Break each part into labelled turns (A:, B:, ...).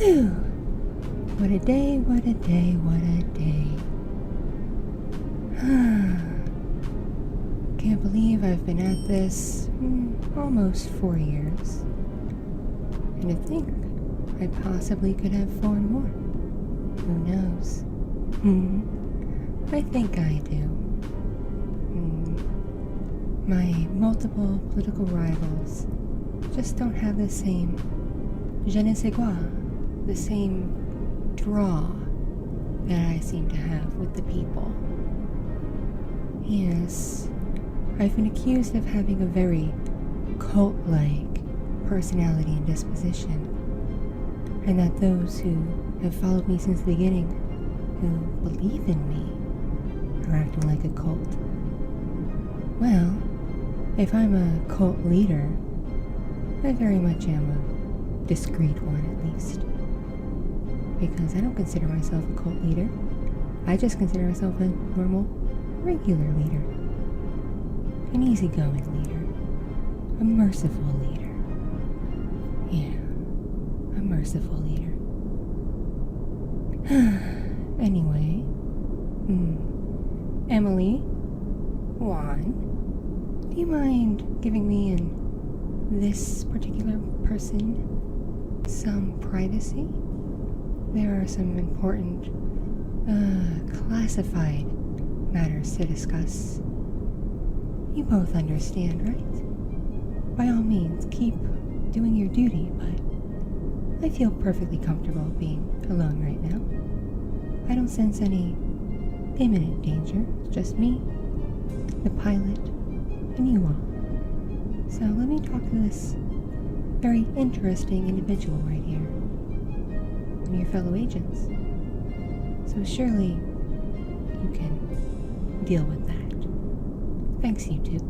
A: Whew! What a day, what a day, what a day. Can't believe I've been at this almost 4 years. And to think I possibly could have 4 more. Who knows? I think I do. My multiple political rivals just don't have the same je ne sais quoi, the same draw that I seem to have with the people. Yes, I've been accused of having a very cult-like personality and disposition, and that those who have followed me since the beginning, who believe in me, are acting like a cult. Well, if I'm a cult leader, I very much am a discreet one at least. Because I don't consider myself a cult leader. I just consider myself a normal, regular leader. An easygoing leader. A merciful leader. Yeah, a merciful leader. Anyway, Emily, Juan, do you mind giving me and this particular person some privacy? There are some important, classified matters to discuss. You both understand, right? By all means, keep doing your duty, but I feel perfectly comfortable being alone right now. I don't sense any imminent danger. It's just me, the pilot, and you all. So let me talk to this very interesting individual right here. One of your fellow agents. So surely you can deal with that. Thanks, you two.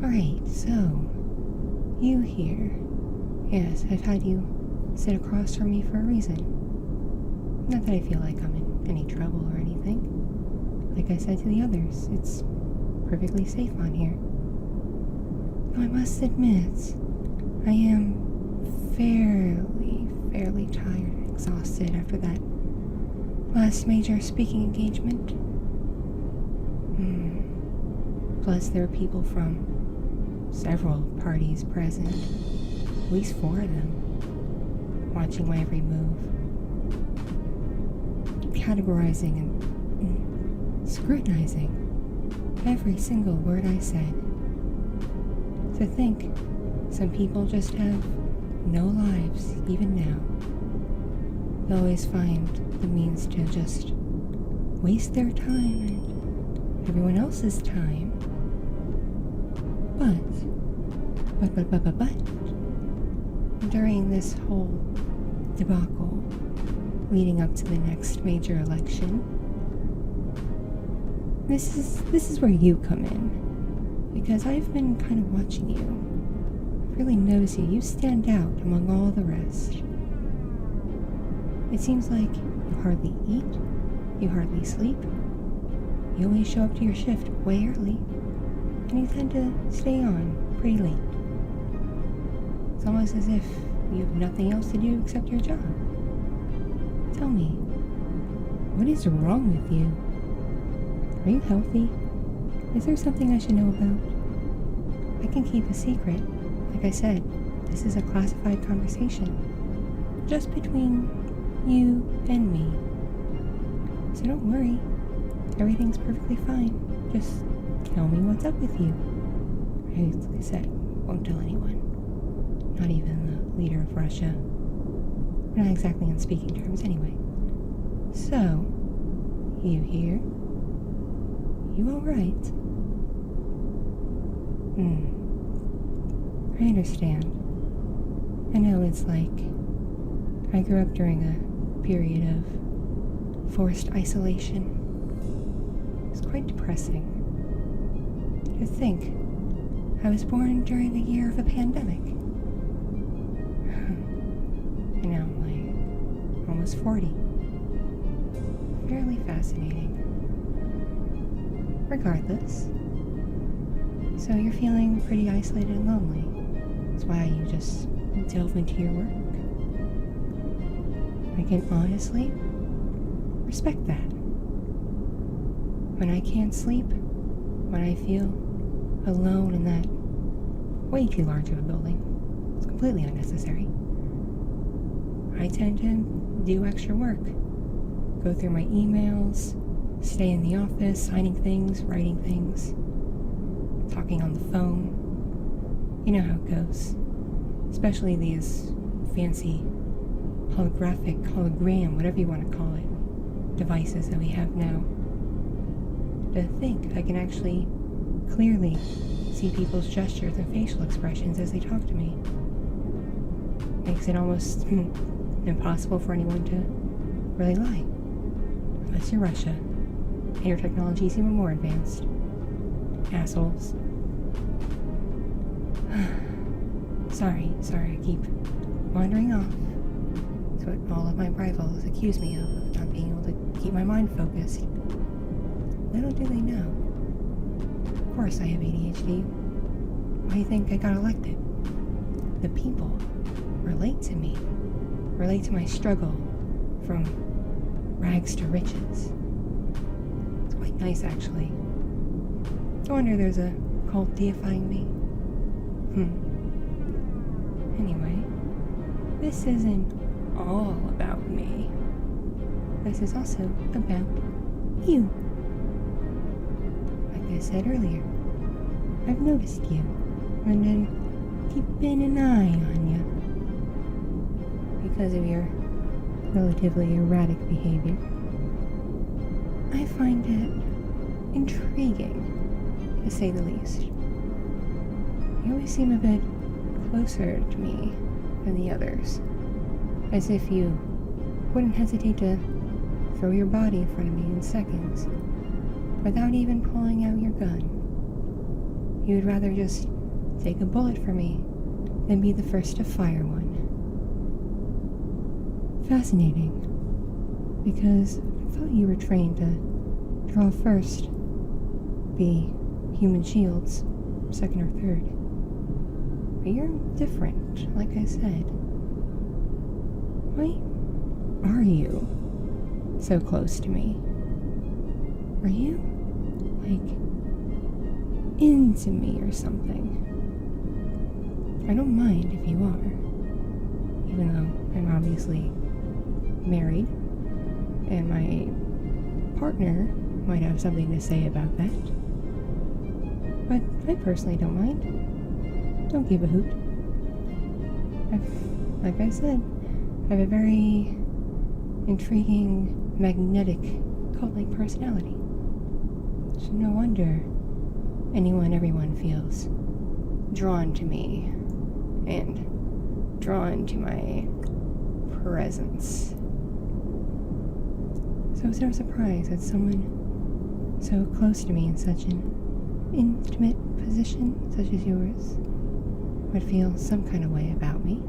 A: Alright, so you here. Yes, I've had you sit across from me for a reason. Not that I feel like I'm in any trouble or anything. Like I said to the others, it's perfectly safe on here. Though I must admit, I am fairly tired and exhausted after that last major speaking engagement. Plus, there are people from several parties present, at least 4 of them, watching my every move, categorizing and scrutinizing every single word I said. To think some people just have no lives even now. They always find the means to just waste their time and everyone else's time. But during this whole debacle leading up to the next major election, this is where you come in. Because I've been kind of watching you. I've really noticed you. You stand out among all the rest. It seems like you hardly eat, you hardly sleep. You always show up to your shift way early, and you tend to stay on pretty late. It's almost as if you have nothing else to do except your job. Tell me, what is wrong with you? Are you healthy? Is there something I should know about? I can keep a secret. Like I said, this is a classified conversation. Just between you and me. So don't worry. Everything's perfectly fine. Just tell me what's up with you. Like I said, won't tell anyone. Not even the leader of Russia. We're not exactly on speaking terms anyway. So, you here? You alright? I understand. I know it's like I grew up during a period of forced isolation. It's quite depressing. To think, I was born during a year of a pandemic. And now I'm like almost 40. Fairly fascinating. Regardless. So you're feeling pretty isolated and lonely. That's why you just delve into your work. I can honestly respect that. When I can't sleep, when I feel alone in that way too large of a building, it's completely unnecessary, I tend to do extra work. Go through my emails, stay in the office, signing things, writing things, talking on the phone. You know how it goes. Especially these fancy hologram, whatever you want to call it, devices that we have now. To think I can actually clearly see people's gestures and facial expressions as they talk to me makes it almost impossible for anyone to really lie. Unless you're Russia, and your technology is even more advanced. Assholes. Sorry, I keep wandering off. It's what all of my rivals accuse me of not being able to keep my mind focused. Little do they know. Of course I have ADHD. Why do you think I got elected? The people relate to me. Relate to my struggle from rags to riches. It's quite nice, actually. I wonder there's a cult deifying me. Anyway, this isn't all about me. This is also about you. Like I said earlier, I've noticed you, and been keeping an eye on you. Because of your relatively erratic behavior, I find it intriguing, to say the least. You always seem a bit closer to me than the others, as if you wouldn't hesitate to throw your body in front of me in seconds without even pulling out your gun. You would rather just take a bullet for me than be the first to fire one. Fascinating, because I thought you were trained to draw first, be human shields, second or third. But you're different, like I said. Why are you so close to me? Are you, like, into me or something? I don't mind if you are, even though I'm obviously married, and my partner might have something to say about that. But I personally don't mind. Don't give a hoot. Like I said, I have a very intriguing, magnetic, cult-like personality. So no wonder everyone feels drawn to me and drawn to my presence. So it's no surprise that someone so close to me in such an intimate position such as yours would feel some kind of way about me.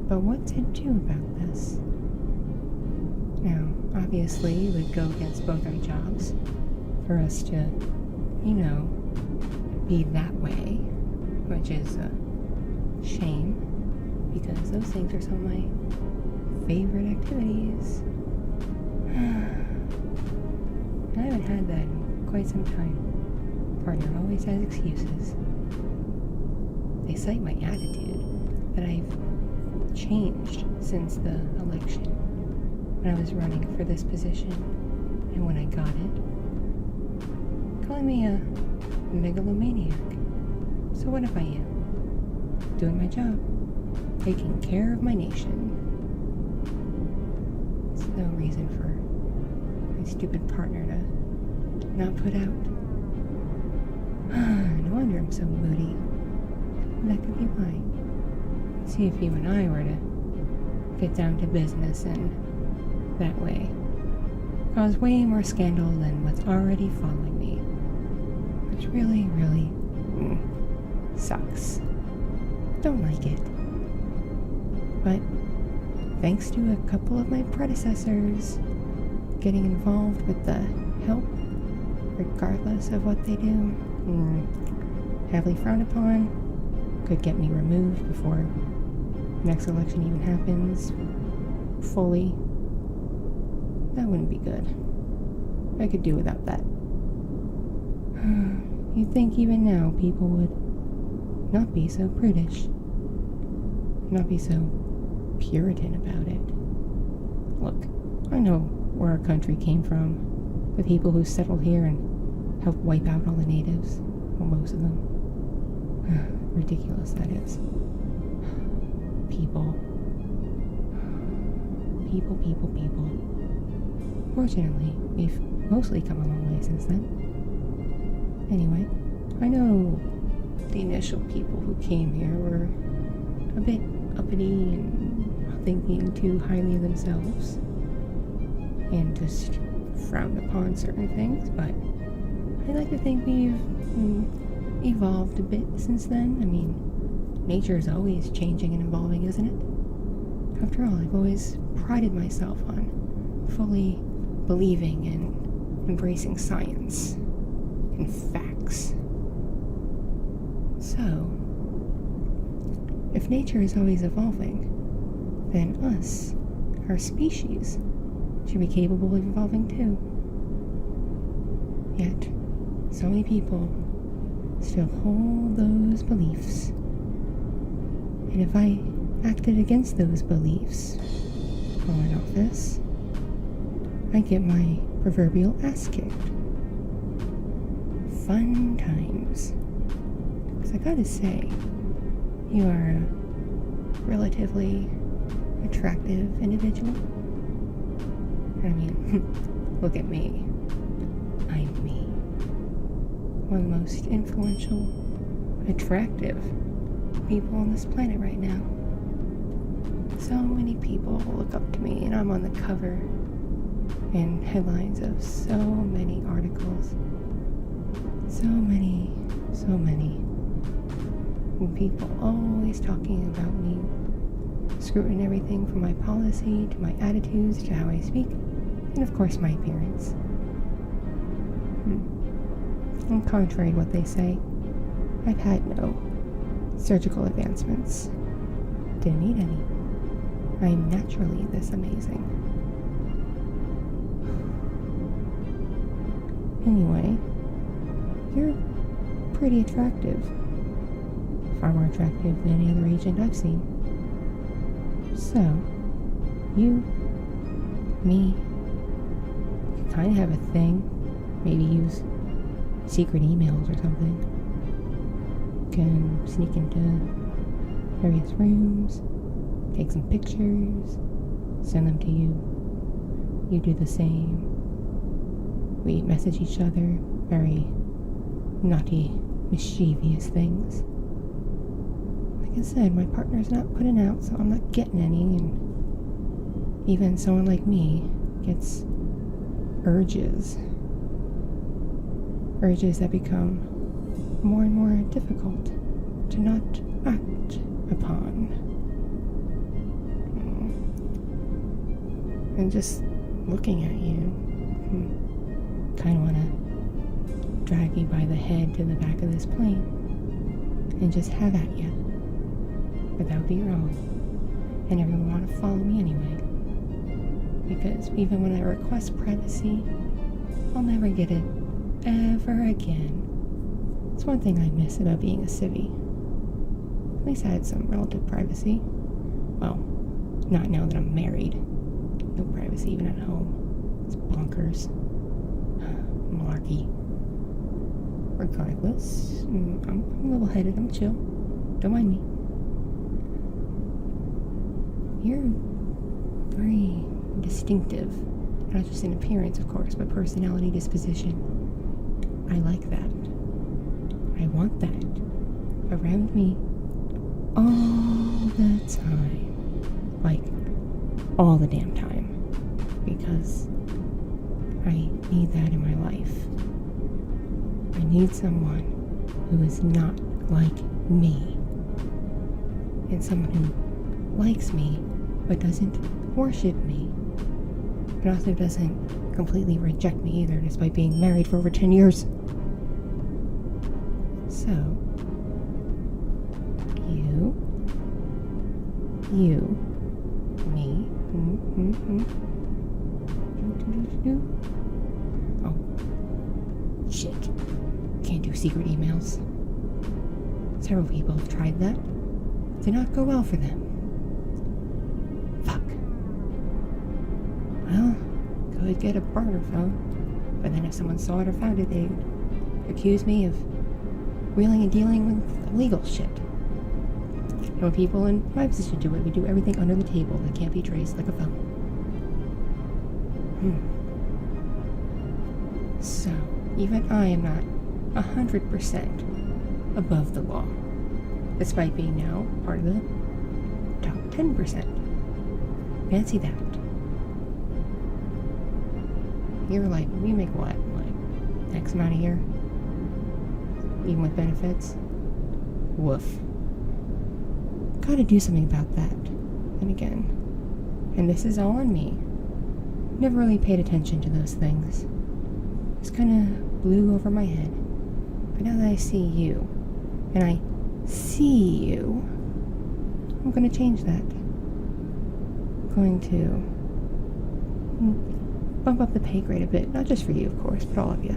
A: But what to do about this? Now, obviously, it would go against both our jobs for us to, be that way, which is a shame, because those things are some of my favorite activities. I haven't had that in quite some time. Partner always has excuses. They cite my attitude, that I've changed since the election, when I was running for this position, and when I got it. Calling me a megalomaniac. So what if I am? Doing my job. Taking care of my nation. It's no reason for my stupid partner to not put out. No wonder I'm so moody. That could be why. See if you and I were to get down to business and that way cause way more scandal than what's already following me. Which really, really sucks. Don't like it. But thanks to a couple of my predecessors getting involved with the help, regardless of what they do, heavily frowned upon, could get me removed before next election even happens fully, that wouldn't be good. I could do without that. You'd think even now people would not be so prudish, not be so Puritan about it. Look, I know where our country came from, the people who settled here and helped wipe out all the natives, well, most of them. Ridiculous, that is. People. Fortunately, we've mostly come a long way since then. Anyway, I know the initial people who came here were a bit uppity and thinking too highly of themselves and just frowned upon certain things, but I like to think we've evolved a bit since then. I mean, nature is always changing and evolving, isn't it? After all, I've always prided myself on fully believing and embracing science and facts. So, if nature is always evolving, then us, our species, should be capable of evolving too. Yet, so many people still hold those beliefs. And if I acted against those beliefs while in office, I'd get my proverbial ass kicked. Fun times. Because I gotta say, you are a relatively attractive individual. I mean, look at me. I'm me. One of the most influential, attractive people on this planet right now. So many people look up to me, and I'm on the cover and headlines of so many articles. So many. And people always talking about me, scrutinizing everything from my policy to my attitudes to how I speak, and of course my appearance. And contrary to what they say, I've had no surgical advancements. Didn't need any. I'm naturally this amazing. Anyway, you're pretty attractive. Far more attractive than any other agent I've seen. So, you, me, could kind of have a thing. Maybe use secret emails or something. Can sneak into various rooms, take some pictures, send them to you. You do the same. We message each other very naughty, mischievous things. Like I said, my partner's not putting out, so I'm not getting any, and even someone like me gets urges that become more and more difficult to not act upon. And just looking at you, kind of want to drag you by the head to the back of this plane and just have at you. But that would be wrong. And everyone want to follow me anyway. Because even when I request privacy, I'll never get it ever again. It's one thing I miss about being a civvy. At least I had some relative privacy. Well, not now that I'm married. No privacy even at home. It's bonkers. Malarkey. Regardless, I'm level-headed, I'm chill. Don't mind me. You're very distinctive. Not just in appearance, of course, but personality, disposition. I like that. I want that around me all the time. Like, all the damn time. Because I need that in my life. I need someone who is not like me. And someone who likes me, but doesn't worship me. But also doesn't completely reject me either, despite being married for over 10 years. So, you You. Me. Oh. Shit. Can't do secret emails. Several people have tried that. Did not go well for them. Fuck. Well, could get a burner phone, but then if someone saw it or found it, they'd accuse me of wheeling and dealing with illegal shit. When people in my position do it, we do everything under the table that can't be traced like a phone. So, even I am not 100% above the law, despite being now part of the top 10%. Fancy that. You're like, we make what? Like, X amount a year? Even with benefits? Woof. Gotta do something about that. And again, and this is all on me. Never really paid attention to those things. Just kinda blew over my head. But now that I see you, and I see you, I'm gonna change that. I'm going to bump up the pay grade a bit. Not just for you, of course, but all of you.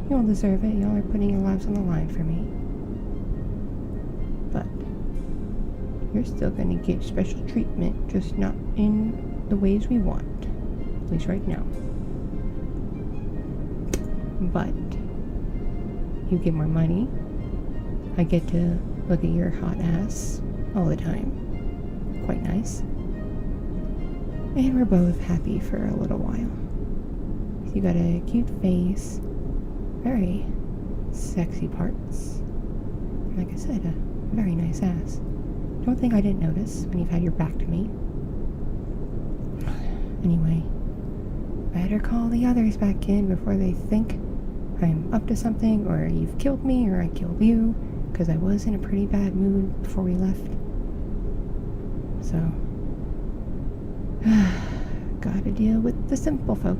A: You all deserve it. Y'all are putting your lives on the line for me. But you're still gonna get special treatment, just not in the ways we want. At least right now. But you get more money. I get to look at your hot ass all the time. Quite nice. And we're both happy for a little while. So you got a cute face, very sexy parts. Like I said, a very nice ass. Don't think I didn't notice when you've had your back to me. Anyway, better call the others back in before they think I'm up to something, or you've killed me, or I killed you, because I was in a pretty bad mood before we left. So, gotta deal with the simple folk.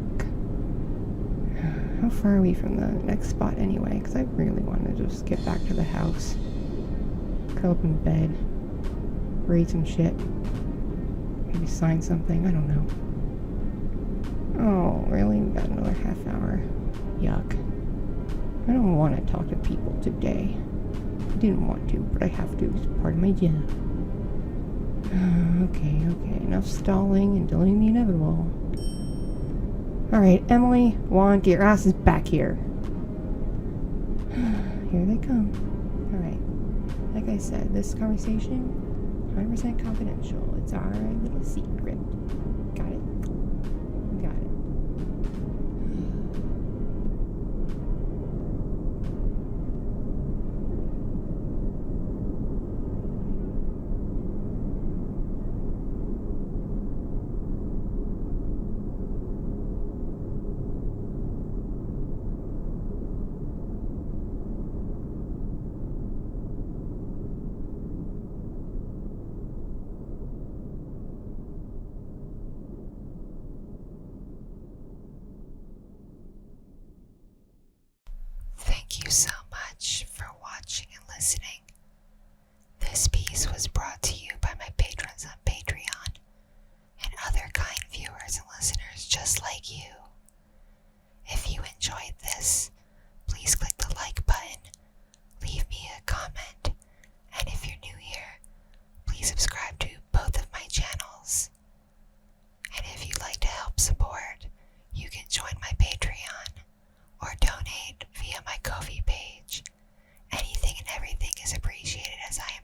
A: How far are we from the next spot anyway? Because I really want to just get back to the house. Curl up in bed. Read some shit. Maybe sign something. I don't know. Oh, really? We got another half hour. Yuck. I don't want to talk to people today. I didn't want to, but I have to. It's part of my job. Okay. Enough stalling and dealing the inevitable. Alright, Emily, Juan, get your asses back here. Here they come. Alright. Like I said, this conversation, 100% confidential. It's our little secret. Got it? Got it.
B: Thank you so much for watching and listening. This piece was brought to you by my patrons on Patreon and other kind viewers and listeners just like you. If you enjoyed this, please click the like button, leave me a comment, and if you're new here, please subscribe to both of my channels. And if you'd like to help support, you can join my Patreon or donate via my Ko-fi page. Anything and everything is appreciated, as I am